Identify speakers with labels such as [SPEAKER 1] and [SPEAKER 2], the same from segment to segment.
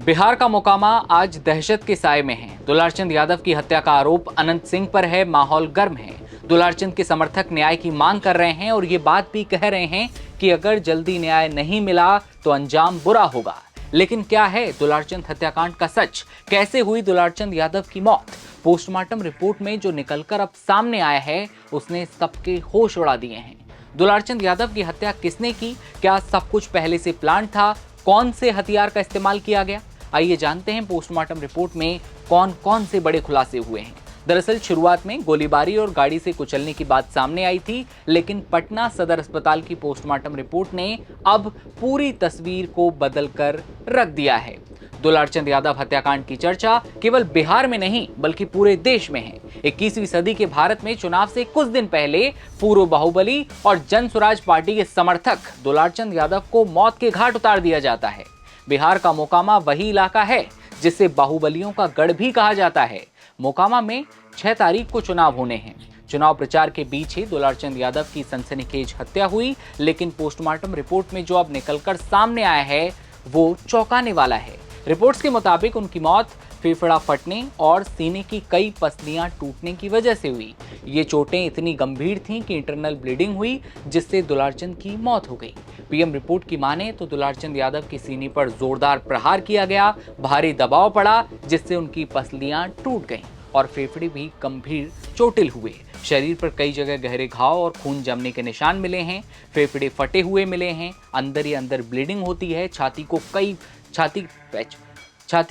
[SPEAKER 1] बिहार का मोकामा आज दहशत के साए में है। दुलारचंद यादव की हत्या का आरोप अनंत सिंह पर है। माहौल गर्म है। दुलारचंद के समर्थक न्याय की मांग कर रहे हैं और ये बात भी कह रहे हैं कि अगर जल्दी न्याय नहीं मिला तो अंजाम बुरा होगा। लेकिन क्या है दुलारचंद हत्याकांड का सच? कैसे हुई दुलारचंद यादव की मौत? पोस्टमार्टम रिपोर्ट में जो निकलकर अब सामने आया है उसने सबके होश उड़ा दिए हैं। दुलारचंद यादव की हत्या किसने की? क्या सब कुछ पहले से प्लान था? कौन से हथियार का इस्तेमाल किया गया? आइए जानते हैं पोस्टमार्टम रिपोर्ट में कौन कौन से बड़े खुलासे हुए हैं। दरअसल शुरुआत में गोलीबारी और गाड़ी से कुचलने की बात सामने आई थी, लेकिन पटना सदर अस्पताल की पोस्टमार्टम रिपोर्ट ने अब पूरी तस्वीर को बदलकर रख दिया है। दुलारचंद यादव हत्याकांड की चर्चा केवल बिहार में नहीं बल्कि पूरे देश में है। 21वीं सदी के भारत में चुनाव से कुछ दिन पहले पूर्व बाहुबली और जन स्वराज पार्टी के समर्थक दुलारचंद यादव को मौत के घाट उतार दिया जाता है। बिहार का मोकामा वही इलाका है जिसे बाहुबलियों का गढ़ भी कहा जाता है। मोकामा में 6 तारीख को चुनाव होने हैं। चुनाव प्रचार के बीच ही दुलारचंद यादव की सनसनीखेज हत्या हुई, लेकिन पोस्टमार्टम रिपोर्ट में जो अब निकलकर सामने आया है वो चौंकाने वाला है। रिपोर्ट्स के मुताबिक उनकी मौत फेफड़ा फटने और सीने की कई पसलियां टूटने की वजह से हुई। ये चोटें इतनी गंभीर थीं कि इंटरनल ब्लीडिंग हुई, जिससे दुलारचंद की मौत हो गई। पीएम रिपोर्ट की माने तो दुलारचंद यादव की सीने पर जोरदार प्रहार किया गया, भारी दबाव पड़ा जिससे उनकी पसलियां टूट गईं और फेफड़े भी गंभीर चोटिल हुए। शरीर पर कई जगह गहरे घाव और खून जमने के निशान मिले हैं। फेफड़े फटे हुए मिले हैं। अंदर ही अंदर ब्लीडिंग होती है। छाती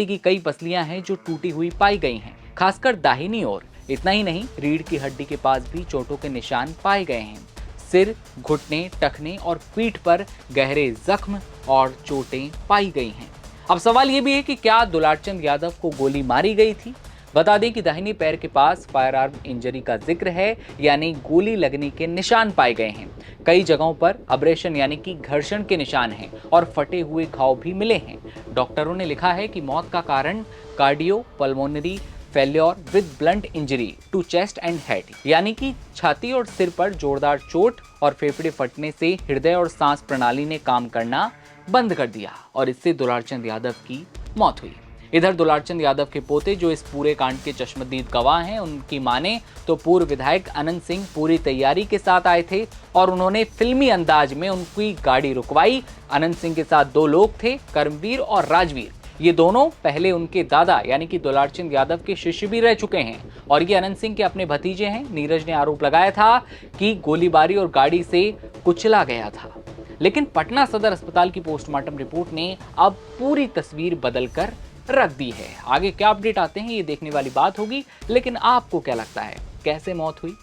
[SPEAKER 1] की कई पसलियां हैं जो टूटी हुई पाई गई हैं, खासकर दाहिनी ओर। इतना ही नहीं, रीढ़ की हड्डी के पास भी चोटों के निशान पाए गए हैं। सिर, घुटने, टखने और पीठ पर गहरे जख्म और चोटें पाई गई हैं। अब सवाल यह भी है कि क्या दुलारचंद यादव को गोली मारी गई थी? बता दें कि दाहिनी पैर के पास फायर आर्म इंजरी का जिक्र है, यानी गोली लगने के निशान पाए गए हैं। कई जगहों पर अब्रेशन यानी कि घर्षण के निशान हैं और फटे हुए घाव भी मिले हैं। डॉक्टरों ने लिखा है कि मौत का कारण cardio pulmonary failure with blunt injury to chest and head, यानी कि छाती और सिर पर जोरदार चोट और फेफड़े फटने से हृदय और सांस प्रणाली ने काम करना बंद कर दिया और इससे दुलारचंद यादव की मौत हुई। इधर दुलारचंद यादव के पोते जो इस पूरे कांड के चश्मदीद गवाह हैं, उनकी माने तो पूर्व विधायक अनंत सिंह पूरी तैयारी के साथ आए थे और उन्होंने फिल्मी अंदाज में उनकी गाड़ी रुकवाई। अनंत सिंह के साथ 2 लोग थे, कर्मवीर और राजवीर। ये दोनों पहले उनके दादा यानी कि दुलारचंद यादव के शिष्य भी रह चुके हैं और ये अनंत सिंह के अपने भतीजे हैं। नीरज ने आरोप लगाया था कि गोलीबारी और गाड़ी से कुचला गया था, लेकिन पटना सदर अस्पताल की पोस्टमार्टम रिपोर्ट ने अब पूरी तस्वीर बदलकर रख दी है। आगे क्या अपडेट आते हैं ये देखने वाली बात होगी, लेकिन आपको क्या लगता है कैसे मौत हुई?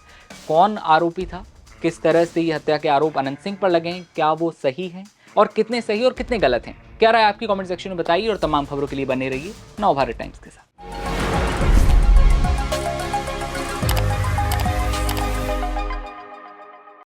[SPEAKER 1] कौन आरोपी था? किस तरह से ये हत्या के आरोप अनंत सिंह पर लगे हैं? क्या वो सही हैं और कितने सही और कितने गलत हैं? क्या राय आपकी कमेंट सेक्शन में बताइए और तमाम खबरों के लिए बने रहिए नवभारत टाइम्स के साथ।